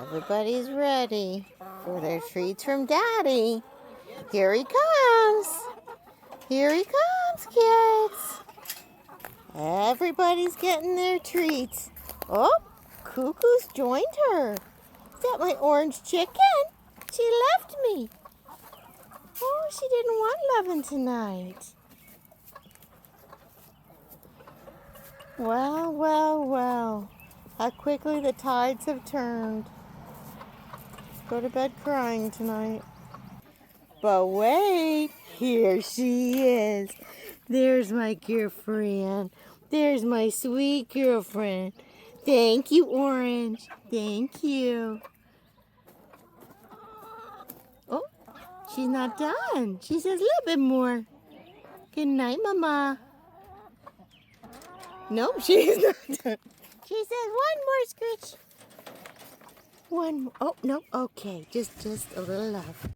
Everybody's ready for their treats from Daddy. Here he comes. Here he comes, kids. Everybody's getting their treats. Oh, Cuckoo's joined her. Is that my orange chicken? She left me. Oh, she didn't want loving tonight. Well, well, well. How quickly the tides have turned. Go to bed crying tonight. But wait, here she is. There's my girlfriend. There's my sweet girlfriend. Thank you, Orange. Thank you. Oh, she's not done. She says a little bit more. Good night, Mama. Nope, she's not done. She says one more scritch. One more. Oh, no. Okay, just a little love.